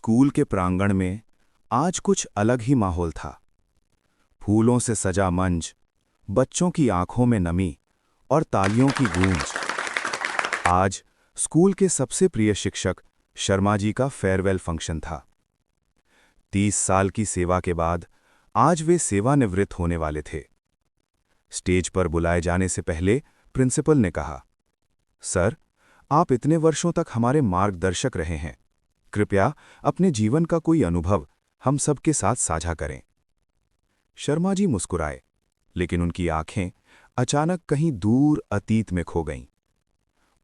School के प्रांगण में आज कुछ अलग ही माहौल था। फूलों से सजा मंच, बच्चों की आंखों में नमी और तालियों की गूंज। आज स्कूल के सबसे प्रिय शिक्षक शर्मा जी का फेयरवेल फंक्शन था। 30 साल की सेवा के बाद आज वे सेवानिवृत्त होने वाले थे। स्टेज पर बुलाए जाने से पहले प्रिंसिपल ने कहा, सर, आप इतने वर्षों तक हमारे मार्गदर्शक रहे हैं। कृपया अपने जीवन का कोई अनुभव हम सबके साथ साझा करें। शर्मा जी मुस्कुराए, लेकिन उनकी आंखें अचानक कहीं दूर अतीत में खो गईं।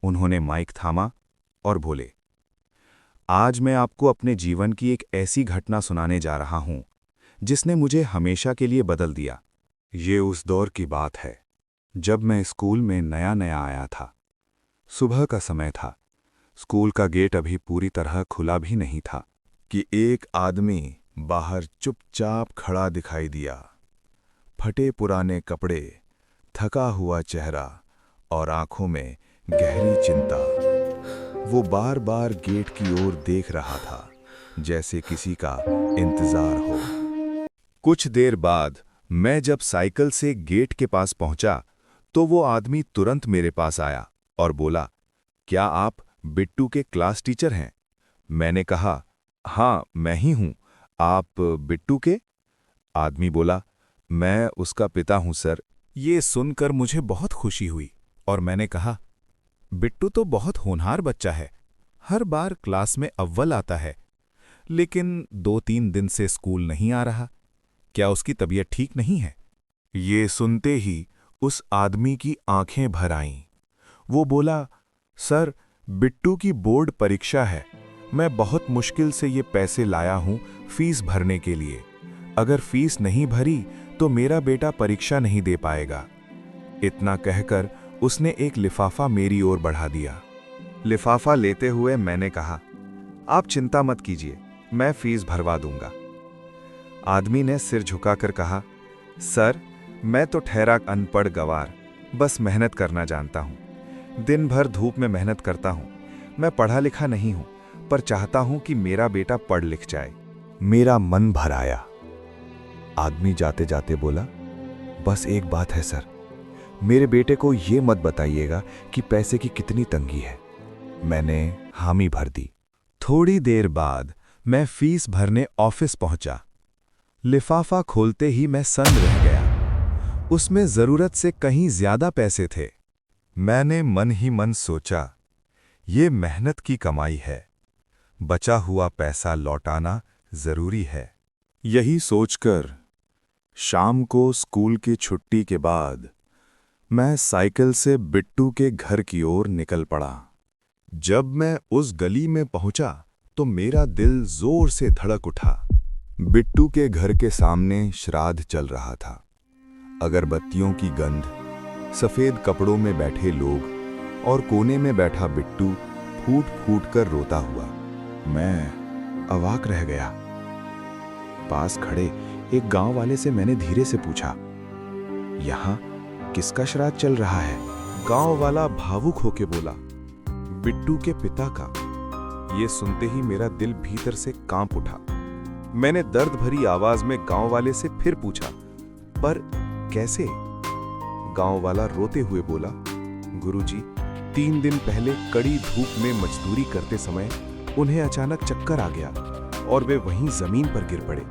उन्होंने माइक थामा और बोले, आज मैं आपको अपने जीवन की एक ऐसी घटना सुनाने जा रहा हूं जिसने मुझे हमेशा के लिए बदल दिया। ये उस दौर की बात है जब मैं स्कूल में नया नया आया था। सुबह का समय था। स्कूल का गेट अभी पूरी तरह खुला भी नहीं था कि एक आदमी बाहर चुपचाप खड़ा दिखाई दिया। फटे पुराने कपड़े, थका हुआ चेहरा और आंखों में गहरी चिंता। वो बार बार गेट की ओर देख रहा था, जैसे किसी का इंतजार हो। कुछ देर बाद मैं जब साइकिल से गेट के पास पहुंचा तो वो आदमी तुरंत मेरे पास आया और बोला, क्या आप बिट्टू के क्लास टीचर हैं? मैंने कहा, हाँ, मैं ही हूं। आप बिट्टू के? आदमी बोला, मैं उसका पिता हूं सर। ये सुनकर मुझे बहुत खुशी हुई और मैंने कहा, बिट्टू तो बहुत होनहार बच्चा है, हर बार क्लास में अव्वल आता है, लेकिन 2-3 दिन से स्कूल नहीं आ रहा। क्या उसकी तबीयत ठीक नहीं है? ये सुनते ही उस आदमी की आंखें भर आईं। वो बोला, सर, बिट्टू की बोर्ड परीक्षा है। मैं बहुत मुश्किल से ये पैसे लाया हूं फीस भरने के लिए। अगर फीस नहीं भरी तो मेरा बेटा परीक्षा नहीं दे पाएगा। इतना कहकर उसने एक लिफाफा मेरी ओर बढ़ा दिया। लिफाफा लेते हुए मैंने कहा, आप चिंता मत कीजिए, मैं फीस भरवा दूंगा। आदमी ने सिर झुकाकर कहा, सर, मैं तो ठहरा अनपढ़ गवार, बस मेहनत करना जानता हूं। दिन भर धूप में मेहनत करता हूं। मैं पढ़ा लिखा नहीं हूं, पर चाहता हूं कि मेरा बेटा पढ़ लिख जाए। मेरा मन भर आया। आदमी जाते जाते बोला, बस एक बात है सर, मेरे बेटे को ये मत बताइएगा कि पैसे की कितनी तंगी है। मैंने हामी भर दी। थोड़ी देर बाद मैं फीस भरने ऑफिस पहुंचा। लिफाफा खोलते ही मैं सन्न रह गया। उसमें जरूरत से कहीं ज्यादा पैसे थे। मैंने मन ही मन सोचा, ये मेहनत की कमाई है, बचा हुआ पैसा लौटाना जरूरी है। यही सोचकर शाम को स्कूल की छुट्टी के बाद मैं साइकिल से बिट्टू के घर की ओर निकल पड़ा। जब मैं उस गली में पहुंचा तो मेरा दिल जोर से धड़क उठा। बिट्टू के घर के सामने श्राद्ध चल रहा था। अगरबत्तियों की गंध, सफेद कपड़ों में बैठे लोग और कोने में बैठा बिट्टू फूट फूट कर रोता हुआ। मैं अवाक रह गया। पास खड़े एक गांव वाले से मैंने धीरे से पूछा, यहां किसका श्राद्ध चल रहा है? गांव वाला भावुक होके बोला, बिट्टू के पिता का। ये सुनते ही मेरा दिल भीतर से कांप उठा। मैंने दर्द भरी आवाज में गांव वाले से फिर पूछा, पर कैसे? गांव वाला रोते हुए बोला, गुरुजी, 3 दिन पहले कड़ी धूप में मजदूरी करते समय उन्हें अचानक चक्कर आ गया और वे वहीं जमीन पर गिर पड़े।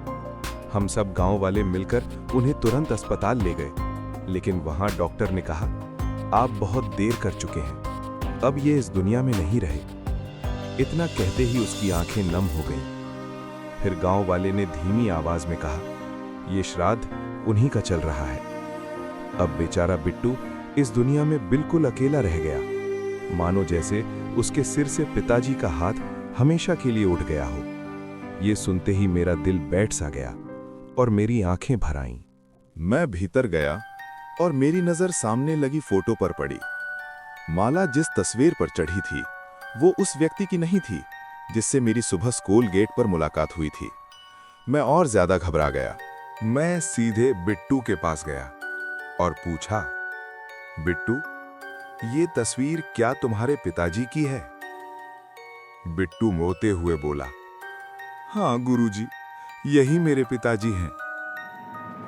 हम सब गांव वाले मिलकर उन्हें तुरंत अस्पताल ले गए, लेकिन वहां डॉक्टर ने कहा, आप बहुत देर कर चुके हैं, अब ये इस दुनिया में नहीं रहे। इतना कहते ही उसकी आंखें नम हो गईं। फिर गांव वाले ने धीमी आवाज में कहा, ये श्राद्ध उन्हीं का चल रहा है। अब बेचारा बिट्टू इस दुनिया में बिल्कुल अकेला रह गया, मानो जैसे उसके सिर से पिताजी का हाथ हमेशा के लिए उठ गया हो। ये सुनते ही मेरा दिल बैठ सा गया और मेरी आंखें भर आईं। मैं भीतर गया और मेरी नजर सामने लगी फोटो पर पड़ी। माला जिस तस्वीर पर चढ़ी थी वो उस व्यक्ति की नहीं थी जिससे मेरी सुबह स्कूल गेट पर मुलाकात हुई थी। मैं और ज्यादा घबरा गया। मैं सीधे बिट्टू के पास गया और पूछा, बिट्टू, ये तस्वीर क्या तुम्हारे पिताजी की है? बिट्टू रोते हुए बोला, हाँ गुरुजी, यही मेरे पिताजी हैं।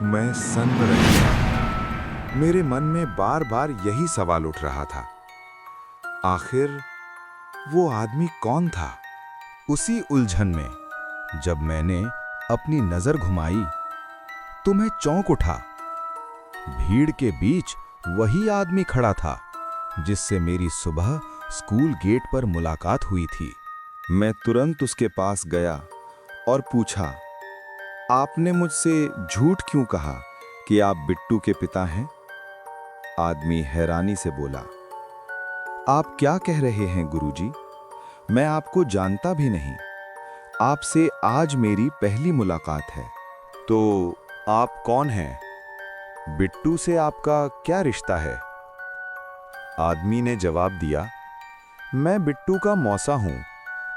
मैं सन्न रह गया। मेरे मन में बार बार यही सवाल उठ रहा था, आखिर वो आदमी कौन था? उसी उलझन में जब मैंने अपनी नजर घुमाई तो मैं चौंक उठा। भीड़ के बीच वही आदमी खड़ा था जिससे मेरी सुबह स्कूल गेट पर मुलाकात हुई थी। मैं तुरंत उसके पास गया और पूछा, आपने मुझसे झूठ क्यों कहा कि आप बिट्टू के पिता हैं? आदमी हैरानी से बोला, आप क्या कह रहे हैं गुरुजी? मैं आपको जानता भी नहीं। आपसे आज मेरी पहली मुलाकात है। तो आप कौन हैं? बिट्टू से आपका क्या रिश्ता है? आदमी ने जवाब दिया, मैं बिट्टू का मौसा हूं।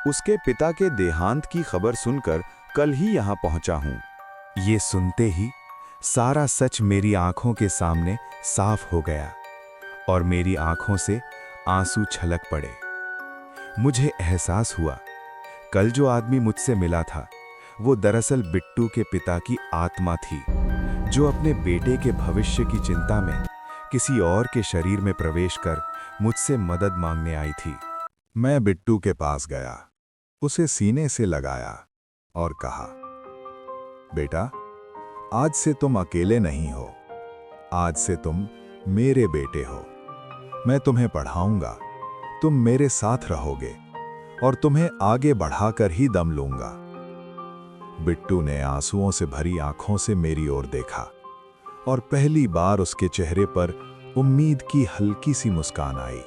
उसके पिता के देहांत की खबर सुनकर कल ही यहां पहुंचा हूं। ये सुनते ही सारा सच मेरी आंखों के सामने साफ हो गया और मेरी आंखों से आंसू छलक पड़े। मुझे एहसास हुआ, कल जो आदमी मुझसे मिला था वो दरअसल बिट्टू के पिता की आत्मा थी, जो अपने बेटे के भविष्य की चिंता में किसी और के शरीर में प्रवेश कर मुझसे मदद मांगने आई थी। मैं बिट्टू के पास गया, उसे सीने से लगाया और कहा, बेटा, आज से तुम अकेले नहीं हो। आज से तुम मेरे बेटे हो। मैं तुम्हें पढ़ाऊंगा, तुम मेरे साथ रहोगे और तुम्हें आगे बढ़ाकर ही दम लूंगा। बिट्टू ने आंसुओं से भरी आंखों से मेरी ओर देखा और पहली बार उसके चेहरे पर उम्मीद की हल्की सी मुस्कान आई।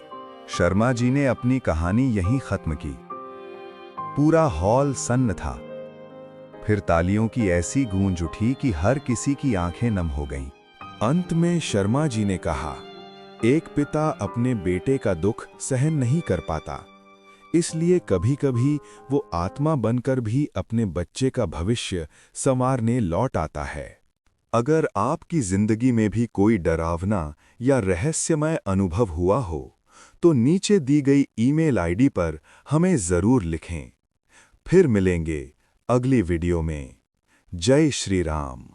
शर्मा जी ने अपनी कहानी यहीं खत्म की। पूरा हॉल सन्न था। फिर तालियों की ऐसी गूंज उठी कि हर किसी की आंखें नम हो गईं। अंत में शर्मा जी ने कहा, एक पिता अपने बेटे का दुख सहन नहीं कर पाता, इसलिए कभी-कभी वो आत्मा बनकर भी अपने बच्चे का भविष्य संवारने लौट आता है। अगर आपकी जिंदगी में भी कोई डरावना या रहस्यमय अनुभव हुआ हो, तो नीचे दी गई ईमेल आईडी पर हमें जरूर लिखें। फिर मिलेंगे अगली वीडियो में। जय श्री राम।